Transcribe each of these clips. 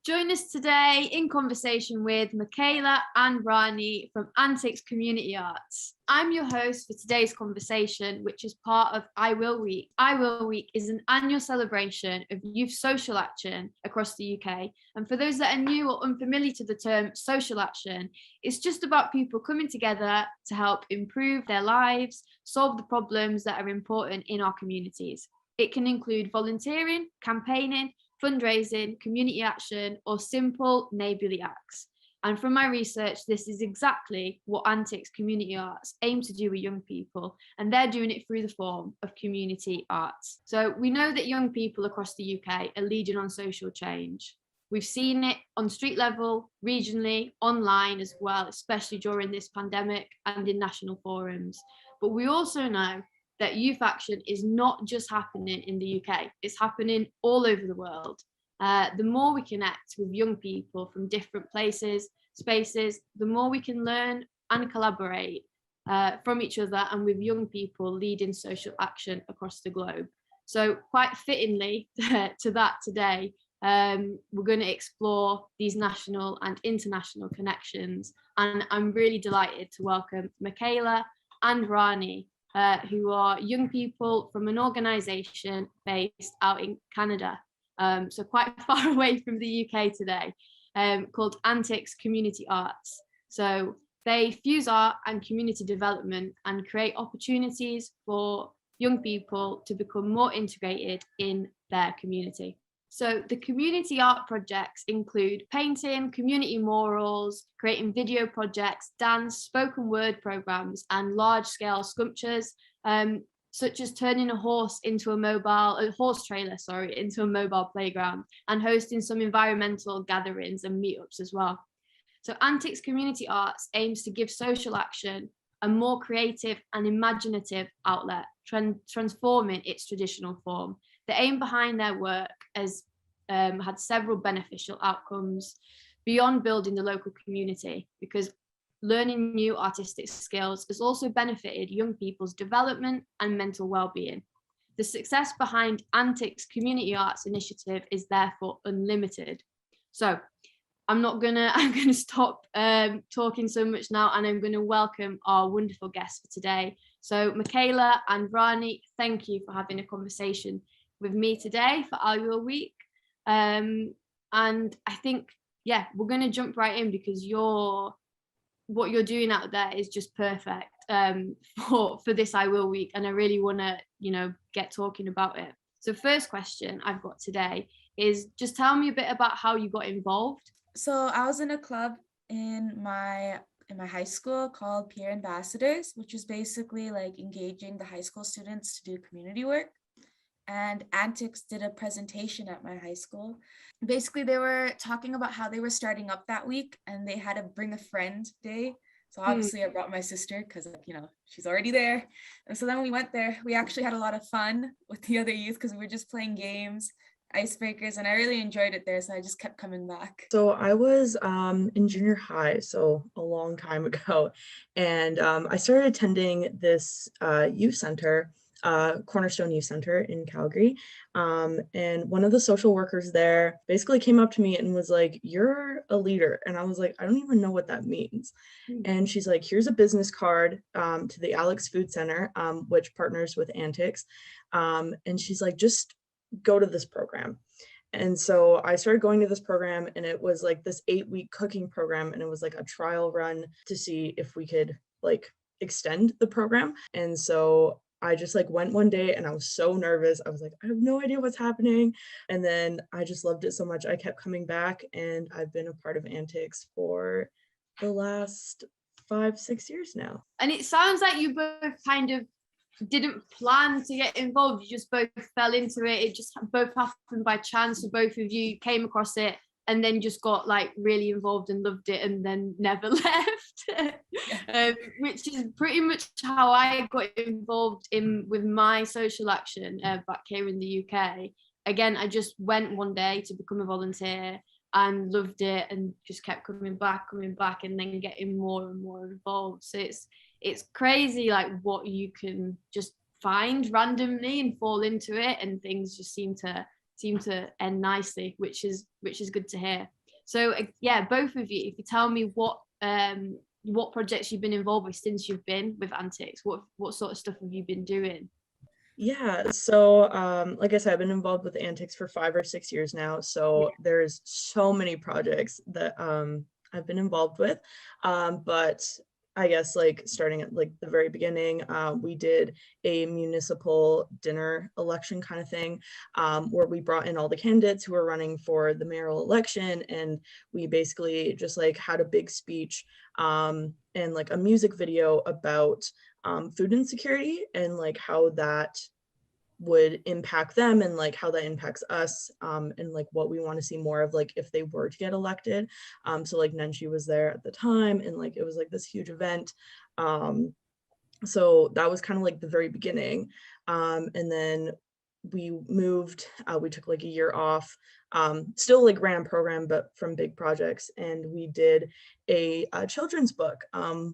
Join us today in conversation with Makayla and Rani from Antyx Community Arts. I'm your host for today's conversation, which is part of I Will Week. I Will Week is an annual celebration of youth social action across the UK. And for those that are new or unfamiliar to the term social action, it's just about people coming together to help improve their lives, solve the problems that are important in our communities. It can include volunteering, campaigning, fundraising, community action, or simple neighbourly acts. And from my research, this is exactly what Antyx Community Arts aim to do with young people, and they're doing it through the form of community arts. So we know that young people across the UK are leading on social change. We've seen it on street level, regionally, online as well, especially during this pandemic and in national forums. But we also know that youth action is not just happening in the UK, it's happening all over the world. The more we connect with young people from different places, spaces, the more we can learn and collaborate from each other and with young people leading social action across the globe. So quite fittingly to that today, we're going to explore these national and international connections. And I'm really delighted to welcome Makayla and Rani, who are young people from an organisation based out in Canada, so quite far away from the UK today, called Antyx Community Arts. So they fuse art and community development and create opportunities for young people to become more integrated in their community. So the community art projects include painting, community murals, creating video projects, dance, spoken word programs, and large-scale sculptures, such as turning a horse trailer into a mobile playground, and hosting some environmental gatherings and meetups as well. So Antyx Community Arts aims to give social action a more creative and imaginative outlet, transforming its traditional form. The aim behind their work has had several beneficial outcomes beyond building the local community, because learning new artistic skills has also benefited young people's development and mental well-being. The success behind Antyx Community Arts initiative is therefore unlimited. So I'm gonna stop talking so much now, and I'm gonna welcome our wonderful guests for today. So Makayla and Rani, thank you for having a conversation with me today for I Will Week. And I think, yeah, we're gonna jump right in, because what you're doing out there is just perfect for this I Will Week, and I really want to get talking about it. So first question I've got today is, just tell me a bit about how you got involved. So I was in a club in my high school called Peer Ambassadors, which is basically like engaging the high school students to do community work. And Antyx did a presentation at my high school. Basically, they were talking about how they were starting up that week, and they had a bring a friend day. So obviously I brought my sister because, she's already there. And so then we went there. We actually had a lot of fun with the other youth because we were just playing games, icebreakers, and I really enjoyed it there. So I just kept coming back. So I was in junior high, so a long time ago. And I started attending this youth center, Cornerstone Youth Center in Calgary. And one of the social workers there basically came up to me and was like, "You're a leader." And I was like, "I don't even know what that means." And she's like, "Here's a business card to the Alex Food Center, which partners with Antyx." And she's like, "Just go to this program." And so I started going to this program, and it was like this 8-week cooking program. And it was like a trial run to see if we could like extend the program. And so I just like went one day, and I was so nervous. I was like, I have no idea what's happening. And then I just loved it so much. I kept coming back, and I've been a part of Antyx for the last 5-6 years now. And it sounds like you both kind of didn't plan to get involved. You just both fell into it. It just both happened by chance. So both of you came across it and then just got like really involved and loved it, and then never left. Which is pretty much how I got involved with my social action back here in the UK. Again, I just went one day to become a volunteer and loved it, and just kept coming back, and then getting more and more involved. So it's crazy, like what you can just find randomly and fall into it, and things just seem to seem to end nicely, which is good to hear. So yeah, both of you, if you tell me what projects you've been involved with since you've been with Antyx, what sort of stuff have you been doing? Yeah, so like I said, I've been involved with Antyx for 5 or 6 years now. So there's so many projects that I've been involved with. But I guess like starting at like the very beginning, we did a municipal dinner election kind of thing, where we brought in all the candidates who were running for the mayoral election, and we basically just like had a big speech and like a music video about food insecurity and like how that would impact them and like how that impacts us, and like what we want to see more of like if they were to get elected. So like Nenshi was there at the time, and like it was like this huge event. So that was kind of like the very beginning. And then we moved, we took like a year off, still like ran a program, but from big projects. And we did a children's book,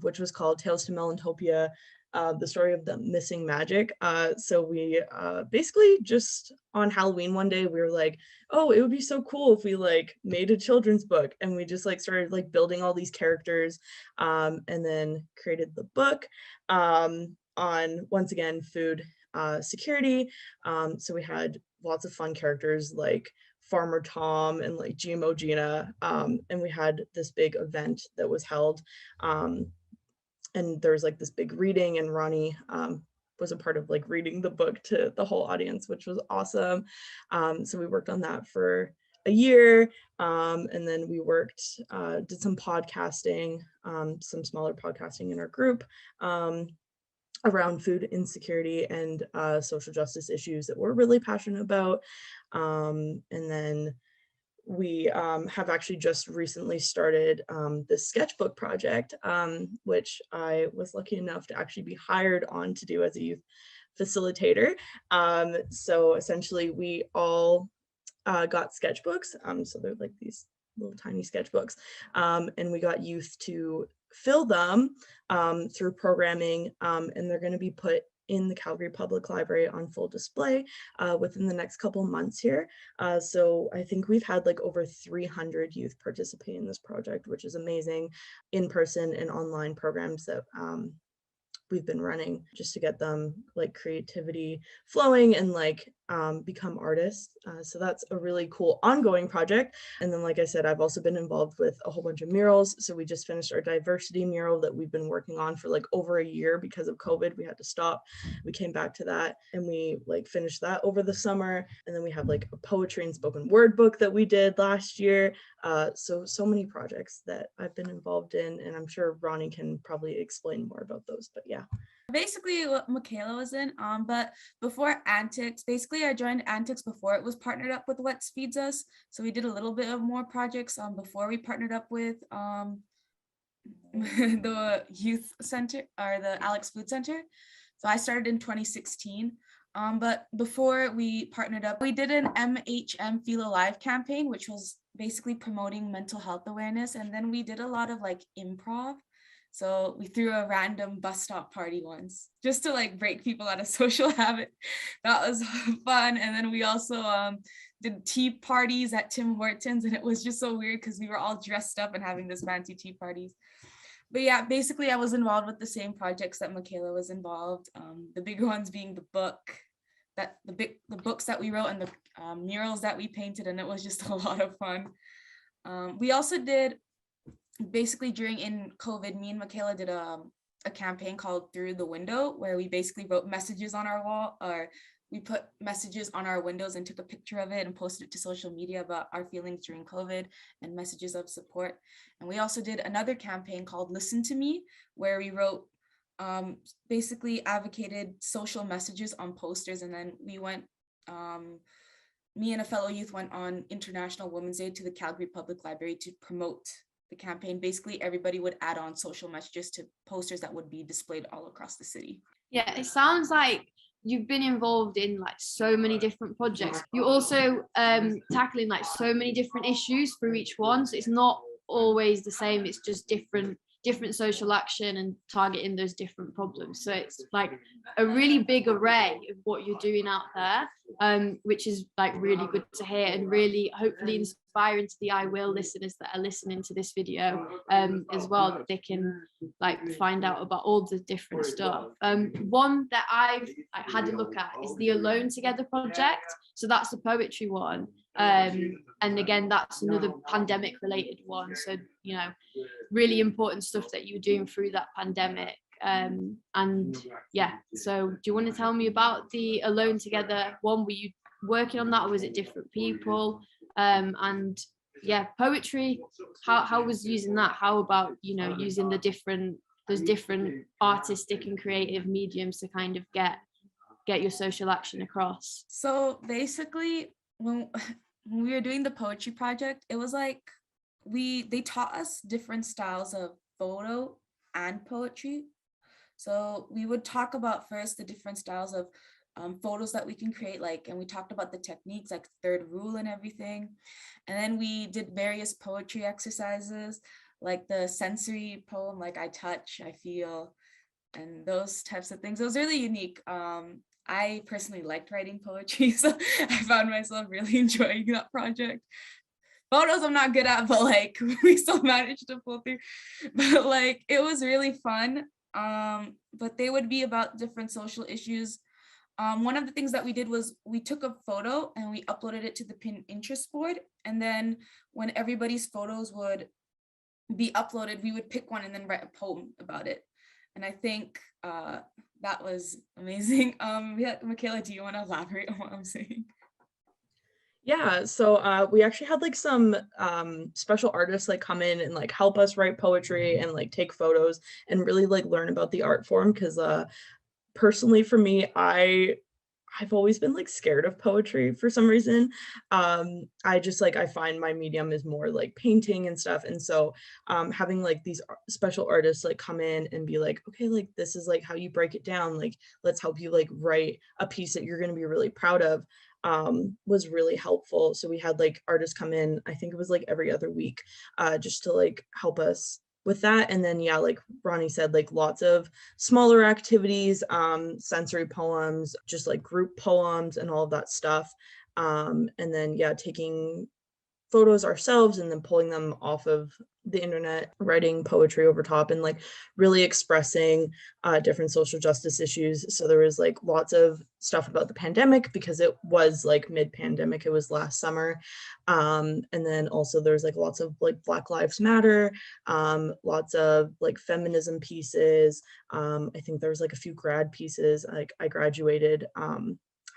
which was called Tales to Melon, Topia, the story of the missing magic. So we basically just on Halloween one day, we were like, oh, it would be so cool if we like made a children's book. And we just like started like building all these characters, and then created the book on, once again, food security. So we had lots of fun characters like Farmer Tom and like GMO Gina, and we had this big event that was held, and there was like this big reading, and Rani was a part of like reading the book to the whole audience, which was awesome. So we worked on that for a year, and then we worked, did some podcasting, some smaller podcasting in our group, around food insecurity and social justice issues that we're really passionate about. And then we have actually just recently started this sketchbook project, which I was lucky enough to actually be hired on to do as a youth facilitator. So essentially we all got sketchbooks. So they're like these little tiny sketchbooks, and we got youth to fill them through programming, and they're going to be put in the Calgary Public Library on full display within the next couple months here. So I think we've had like over 300 youth participate in this project, which is amazing, in-person and online programs that we've been running just to get them like creativity flowing and like become artists. So that's a really cool ongoing project. And then, like I said, I've also been involved with a whole bunch of murals. So we just finished our diversity mural that we've been working on for like over a year because of COVID. We had to stop. We came back to that and we like finished that over the summer. And then we have like a poetry and spoken word book that we did last year. So many projects that I've been involved in, and I'm sure Rani can probably explain more about those, but yeah. Basically what Makayla was in, but before Antyx, basically I joined Antyx before it was partnered up with What Feeds Us. So we did a little bit of more projects before we partnered up with the youth center or the Alex Food Center. So I started in 2016. But before we partnered up, we did an MHM Feel Alive campaign, which was basically promoting mental health awareness. And then we did a lot of like improv. So we threw a random bus stop party once just to like break people out of social habit. That was fun. And then we also did tea parties at Tim Hortons, and it was just so weird because we were all dressed up and having this fancy tea parties. But yeah, basically I was involved with the same projects that Makayla was involved. The bigger ones being the book, the books that we wrote and the murals that we painted, and it was just a lot of fun. We also did, basically in COVID, me and Makayla did a campaign called Through the Window, where we basically wrote messages on our wall, or we put messages on our windows and took a picture of it and posted it to social media about our feelings during COVID and messages of support. And we also did another campaign called Listen to Me, where we wrote, basically advocated social messages on posters. And then we went, me and a fellow youth went on International Women's Day to the Calgary Public Library to promote the campaign. Basically, everybody would add on social messages to posters that would be displayed all across the city. Yeah, it sounds like you've been involved in like so many different projects. You're also tackling like so many different issues through each one. So it's not always the same. It's just different social action and targeting those different problems. So it's like a really big array of what you're doing out there. which is like really good to hear, and really hopefully inspiring to the I Will listeners that are listening to this video as well, that they can like find out about all the different stuff. One that I've had a look at is the Alone Together project. So that's the poetry one. And again, that's another pandemic related one. So, you know, really important stuff that you were doing through that pandemic. And yeah, so do you want to tell me about the Alone Together one? Were you working on that, or was it different people? And yeah, poetry, how was using that? How about, you know, using those different artistic and creative mediums to kind of get your social action across? So basically, when we were doing the poetry project, it was like they taught us different styles of photo and poetry. So we would talk about first the different styles of photos that we can create, like, and we talked about the techniques like third rule and everything. And then we did various poetry exercises, like the sensory poem, like I touch, I feel, and those types of things. It was really unique. I personally liked writing poetry, so I found myself really enjoying that project. Photos I'm not good at, but like we still managed to pull through. But like it was really fun. But they would be about different social issues. One of the things that we did was we took a photo and we uploaded it to the Pinterest board. And then when everybody's photos would be uploaded, we would pick one and then write a poem about it. And I think that was amazing. Yeah, Makayla, do you want to elaborate on what I'm saying? Yeah, so we actually had like some special artists like come in and like help us write poetry and like take photos and really like learn about the art form, because personally for me, I've always been like scared of poetry for some reason. I just like, I find my medium is more like painting and stuff. And so having like these special artists like come in and be like, okay, like this is like how you break it down. Like, let's help you like write a piece that you're going to be really proud of, was really helpful. So we had like artists come in, I think it was like every other week, just to like help us with that. And then, yeah, like Ronnie said, like lots of smaller activities, sensory poems, just like group poems and all of that stuff. And then, yeah, taking photos ourselves and then pulling them off of the internet, writing poetry over top, and like really expressing different social justice issues. So there was like lots of stuff about the pandemic, because it was like mid-pandemic, it was last summer. And then also there's like lots of like Black Lives Matter, lots of like feminism pieces. I think there was like a few grad pieces. Like I graduated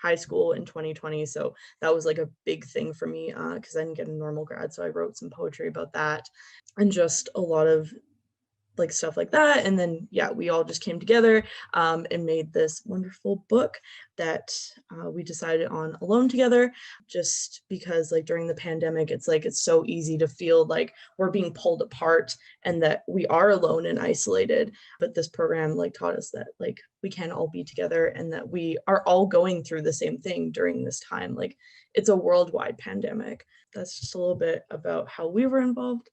high school in 2020, so that was like a big thing for me, because I didn't get a normal grad, so I wrote some poetry about that, and just a lot of like stuff like that. And then, yeah, we all just came together and made this wonderful book that we decided on Alone Together, just because like during the pandemic, it's like it's so easy to feel like we're being pulled apart and that we are alone and isolated. But this program like taught us that like we can all be together and that we are all going through the same thing during this time. Like it's a worldwide pandemic. That's just a little bit about how we were involved.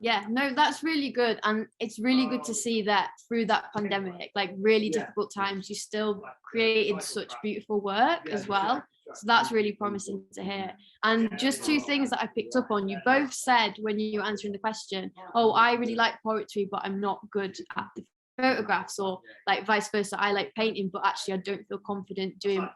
Yeah, no, that's really good. And it's really good to see that through that pandemic, like really difficult times, you still created such beautiful work as well. So that's really promising to hear. And just two things that I picked up on, you both said when you were answering the question, oh, I really like poetry, but I'm not good at the photographs, or like vice versa, I like painting, but actually I don't feel confident doing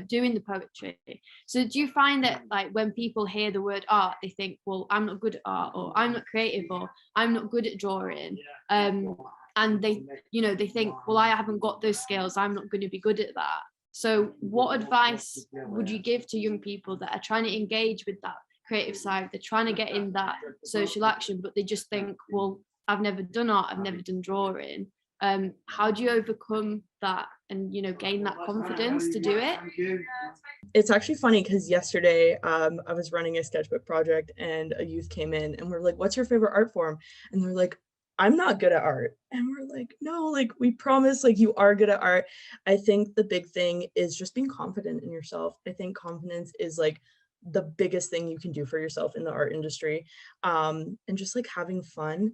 doing the poetry. So do you find that like when people hear the word art, they think, well, I'm not good at art, or I'm not creative, or I'm not good at drawing, and they, you know, they think, well, I haven't got those skills, I'm not going to be good at that. So what advice would you give to young people that are trying to engage with that creative side, they're trying to get in that social action, but they just think, well, I've never done art, I've never done drawing. How do you overcome that and, you know, gain that confidence to do it? It's actually funny because yesterday I was running a sketchbook project and a youth came in and we're like, what's your favorite art form? And they're like, I'm not good at art. And we're like, no, like we promise, like you are good at art. I think the big thing is just being confident in yourself. I think confidence is like the biggest thing you can do for yourself in the art industry, and just like having fun.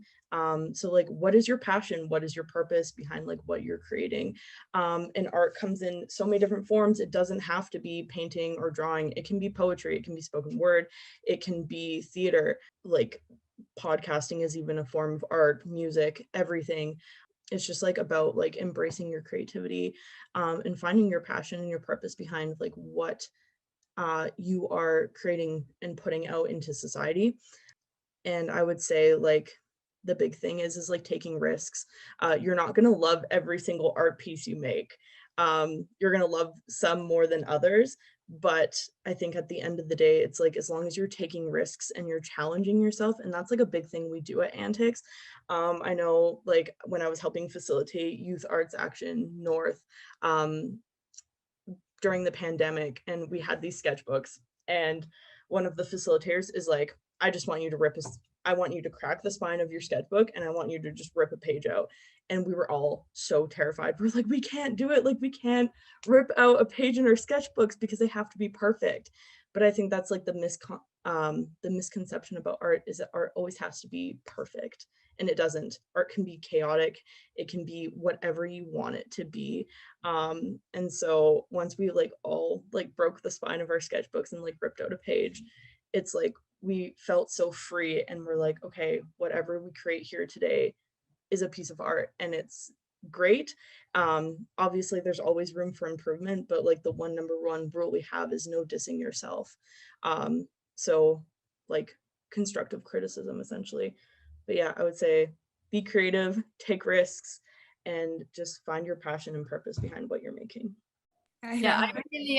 So like, what is your passion? What is your purpose behind like what you're creating? And art comes in so many different forms. It doesn't have to be painting or drawing. It can be poetry, it can be spoken word, it can be theater, like podcasting is even a form of art, music, everything. It's just like about like embracing your creativity, and finding your passion and your purpose behind like what you are creating and putting out into society. And I would say like the big thing is like taking risks. You're not going to love every single art piece you make. You're going to love some more than others, but I think at the end of the day, it's like as long as you're taking risks and you're challenging yourself, and that's like a big thing we do at Antyx. I know like when I was helping facilitate Youth Arts Action North, during the pandemic, and we had these sketchbooks, and one of the facilitators is like, I just want you to I want you to crack the spine of your sketchbook and I want you to just rip a page out. And we were all so terrified. We're like, we can't do it. Like, we can't rip out a page in our sketchbooks because they have to be perfect. But I think that's like the misconception about art, is that art always has to be perfect. And it doesn't. Art can be chaotic. It can be whatever you want it to be. And so once we like all like broke the spine of our sketchbooks and like ripped out a page, it's like we felt so free, and we're like, okay, whatever we create here today is a piece of art, and it's great. Obviously there's always room for improvement, but like the number one rule we have is no dissing yourself. So like constructive criticism essentially. But yeah, I would say be creative, take risks, and just find your passion and purpose behind what you're making. Yeah,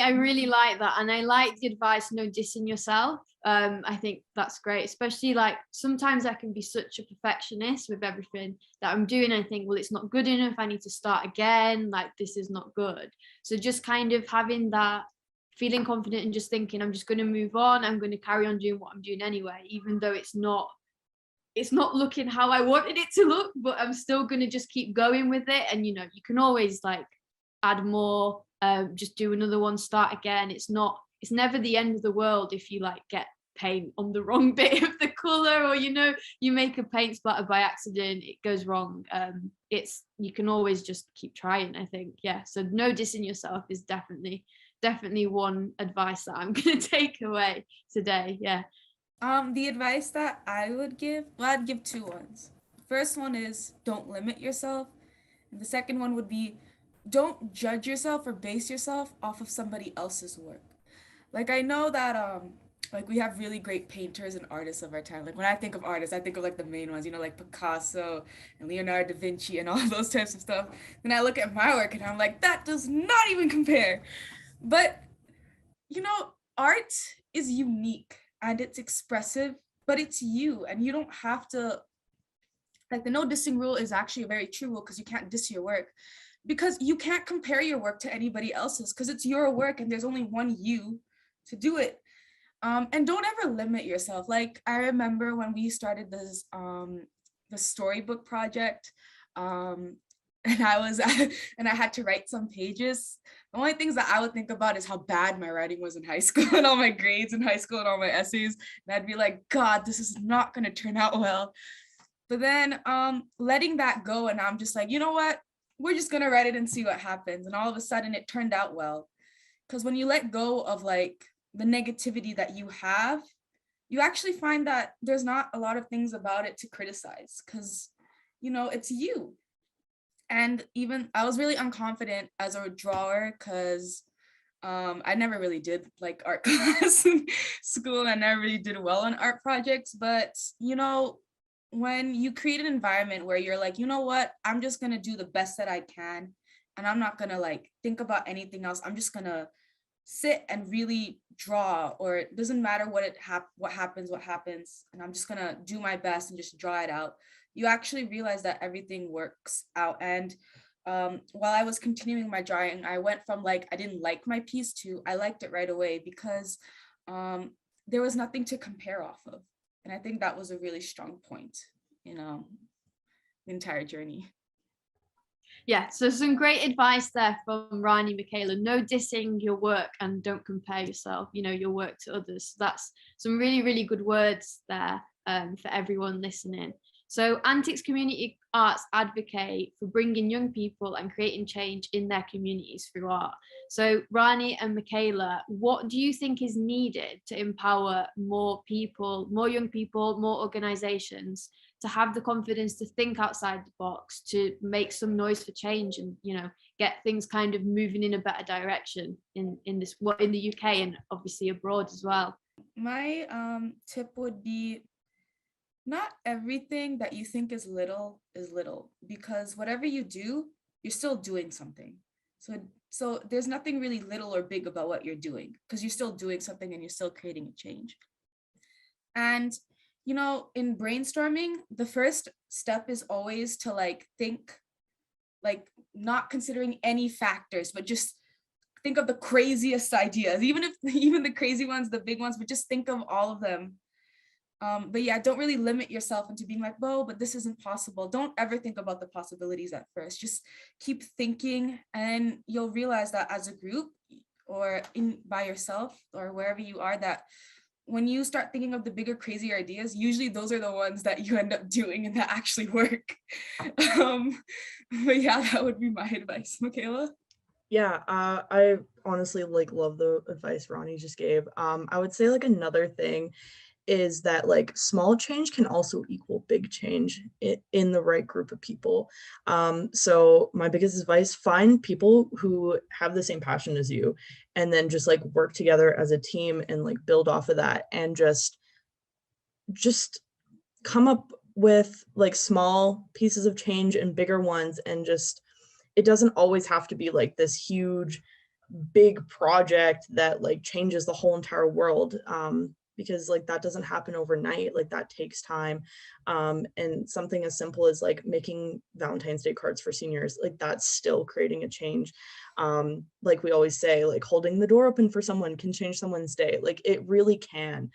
I really like that, and I like the advice, no dissing yourself. I think that's great, especially like sometimes I can be such a perfectionist with everything that I'm doing. I think, well, it's not good enough, I need to start again, like this is not good. So just kind of having that, feeling confident and just thinking, I'm just going to move on, I'm going to carry on doing what I'm doing anyway, even though it's not looking how I wanted it to look, but I'm still going to just keep going with it. And you can always like add more, just do another one, start again. It's never the end of the world if you like get paint on the wrong bit of the color, or you make a paint splatter by accident, it goes wrong. You can always just keep trying, I think. Yeah, so no dissing yourself is definitely one advice that I'm gonna take away today. Yeah. The advice that I would give, well, I'd give two ones. First one is don't limit yourself, and the second one would be don't judge yourself or base yourself off of somebody else's work. Like, I know that like we have really great painters and artists of our time. Like when I think of artists, I think of like the main ones, like Picasso and Leonardo da Vinci and all those types of stuff. Then I look at my work and I'm like, that does not even compare. But art is unique and it's expressive, but it's you, and you don't have to, like, the no dissing rule is actually a very true rule, because you can't diss your work, because you can't compare your work to anybody else's, because it's your work and there's only one you to do it. And don't ever limit yourself. Like, I remember when we started this the storybook project, and I had to write some pages. The only things that I would think about is how bad my writing was in high school and all my grades in high school and all my essays. And I'd be like, God, this is not going to turn out well. But then letting that go, and I'm just like, you know what? We're just going to write it and see what happens. And all of a sudden it turned out well. Because when you let go of like the negativity that you have, you actually find that there's not a lot of things about it to criticize, because, it's you. And even I was really unconfident as a drawer, because I never really did like art class in school, and I never really did well on art projects. But, when you create an environment where you're like, you know what, I'm just going to do the best that I can, and I'm not going to like think about anything else. I'm just going to sit and really draw, or it doesn't matter what happens, and I'm just going to do my best and just draw it out. You actually realize that everything works out. And while I was continuing my drawing, I went from like, I didn't like my piece to I liked it right away, because there was nothing to compare off of. And I think that was a really strong point, the entire journey. Yeah, so some great advice there from Rani, Makayla. No dissing your work, and don't compare yourself, your work to others. So that's some really, really good words there for everyone listening. So Antyx Community Arts advocate for bringing young people and creating change in their communities through art. So Rani and Makayla, what do you think is needed to empower more people, more young people, more organizations to have the confidence to think outside the box, to make some noise for change and, you know, get things kind of moving in a better direction in the UK and obviously abroad as well? My tip would be, not everything that you think is little, because whatever you do, you're still doing something. So there's nothing really little or big about what you're doing, because you're still doing something and you're still creating a change. And, you know, in brainstorming, the first step is always to think, not considering any factors, but just think of the craziest ideas, even the crazy ones, the big ones, but just think of all of them. But yeah, don't really limit yourself into being like, whoa, but this isn't possible. Don't ever think about the possibilities at first. Just keep thinking, and you'll realize that as a group or by yourself or wherever you are, that when you start thinking of the bigger, crazier ideas, usually those are the ones that you end up doing and that actually work. But yeah, that would be my advice. Makayla? Yeah, I honestly love the advice Ronnie just gave. I would say another thing is that small change can also equal big change in the right group of people. So my biggest advice, find people who have the same passion as you, and then just work together as a team and build off of that, and just come up with small pieces of change and bigger ones, and just, it doesn't always have to be this huge big project that changes the whole entire world, because that doesn't happen overnight. That takes time, and something as simple as making Valentine's Day cards for seniors, that's still creating a change. We always say, holding the door open for someone can change someone's day. It really can.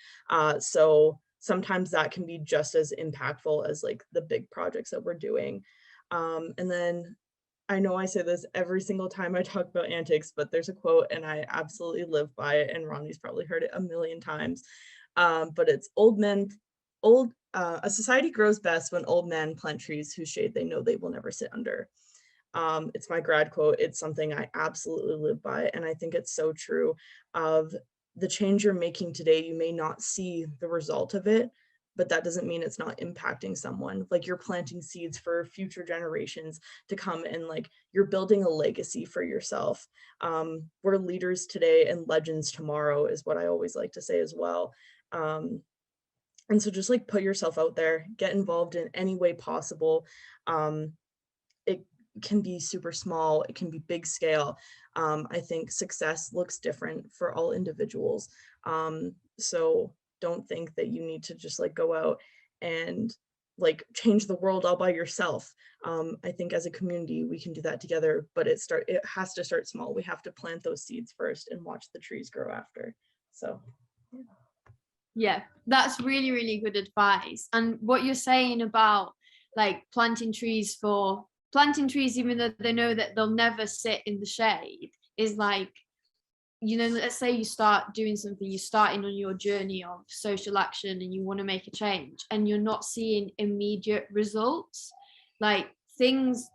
So sometimes that can be just as impactful as the big projects that we're doing. And then I know I say this every single time I talk about Antyx, but there's a quote and I absolutely live by it, and Ronnie's probably heard it a million times. But it's a society grows best when old men plant trees whose shade they know they will never sit under. It's my grad quote. It's something I absolutely live by, and I think it's so true. Of the change you're making today, you may not see the result of it, but that doesn't mean it's not impacting someone. You're planting seeds for future generations to come, and you're building a legacy for yourself. We're leaders today and legends tomorrow, is what I always like to say as well. And so just put yourself out there, get involved in any way possible. It can be super small, it can be big scale. I think success looks different for all individuals. So don't think that you need to just go out and change the world all by yourself. I think as a community we can do that together, but it has to start small. We have to plant those seeds first and watch the trees grow after. So yeah, that's really, really good advice. And what you're saying about planting trees even though they know that they'll never sit in the shade is let's say you start doing something, you're starting on your journey of social action and you want to make a change and you're not seeing immediate results. Things,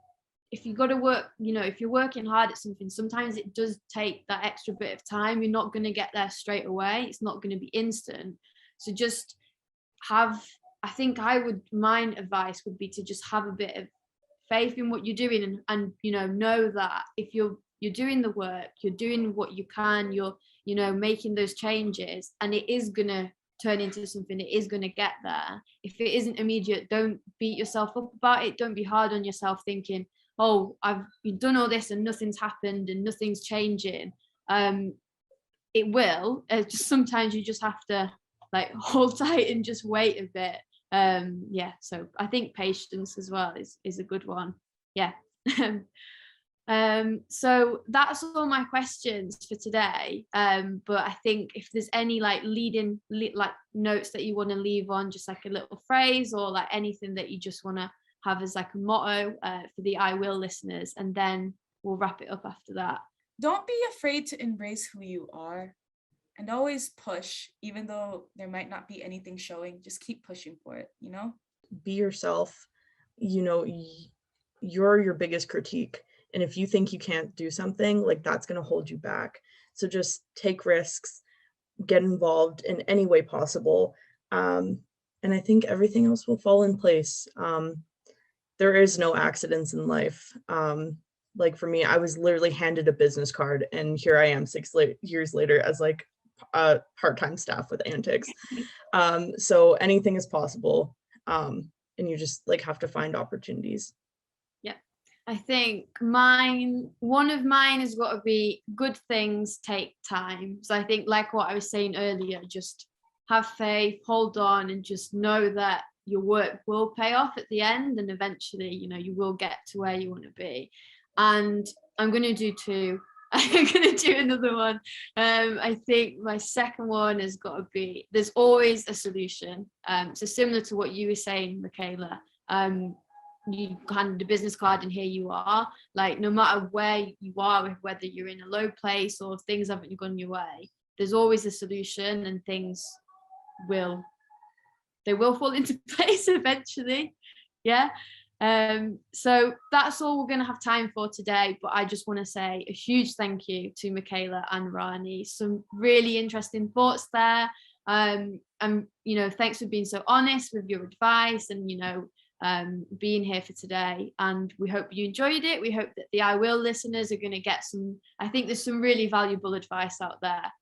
if you got to work, if you're working hard at something, sometimes it does take that extra bit of time. You're not going to get there straight away. It's not going to be instant. So just my advice would be to just have a bit of faith in what you're doing, and know that if you're doing the work, you're doing what you can, you're making those changes, and it is gonna turn into something, it is gonna get there. If it isn't immediate, don't beat yourself up about it. Don't be hard on yourself thinking, oh, I've done all this and nothing's happened and nothing's changing. It will, just sometimes you just have to hold tight and just wait a bit. So I think patience as well is a good one. Yeah. So that's all my questions for today, but I think if there's any leading notes that you want to leave on, just a little phrase or anything that you just want to have as a motto for the I Will listeners, and then we'll wrap it up after that. Don't be afraid to embrace who you are, and always push, even though there might not be anything showing. Just keep pushing for it, be yourself. You know, you're your biggest critique. And if you think you can't do something, like that's going to hold you back. So just take risks, get involved in any way possible. And I think everything else will fall in place. There is no accidents in life. Like for me, I was literally handed a business card and here I am years later as like a part-time staff with Antyx. So anything is possible. And you just like have to find opportunities. Yeah, I think one of mine has got to be good things take time. So I think like what I was saying earlier, just have faith, hold on, and just know that your work will pay off at the end, and eventually, you know, you will get to where you want to be. And I'm going to do two. I'm going to do another one. I think my second one has got to be, there's always a solution. So similar to what you were saying, Makayla, you handed a business card and here you are. Like no matter where you are, whether you're in a low place or if things haven't gone your way, there's always a solution, and things will fall into place eventually. Yeah. So that's all we're going to have time for today, but I just want to say a huge thank you to Makayla and Rani. Some really interesting thoughts there, and you know, thanks for being so honest with your advice and, you know, being here for today. And we hope you enjoyed it. We hope that the I Will listeners are going to get some, I think there's some really valuable advice out there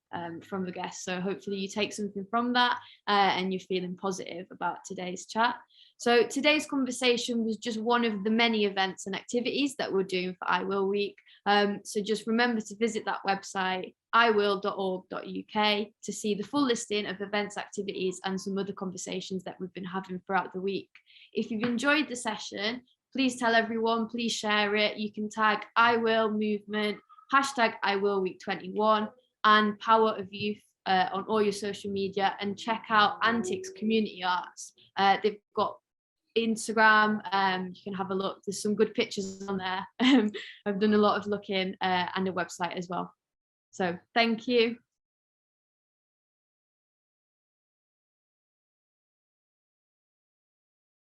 from the guests, so hopefully you take something from that and you're feeling positive about today's chat. So today's conversation was just one of the many events and activities that we're doing for I Will Week. So just remember to visit that website, iwill.org.uk, to see the full listing of events, activities, and some other conversations that we've been having throughout the week. If you've enjoyed the session, please tell everyone, please share it. You can tag I Will Movement, hashtag I Will Week 21, and Power of Youth on all your social media, and check out Antyx Community Arts. They've got Instagram, you can have a look, there's some good pictures on there. I've done a lot of looking, and a website as well. So thank you.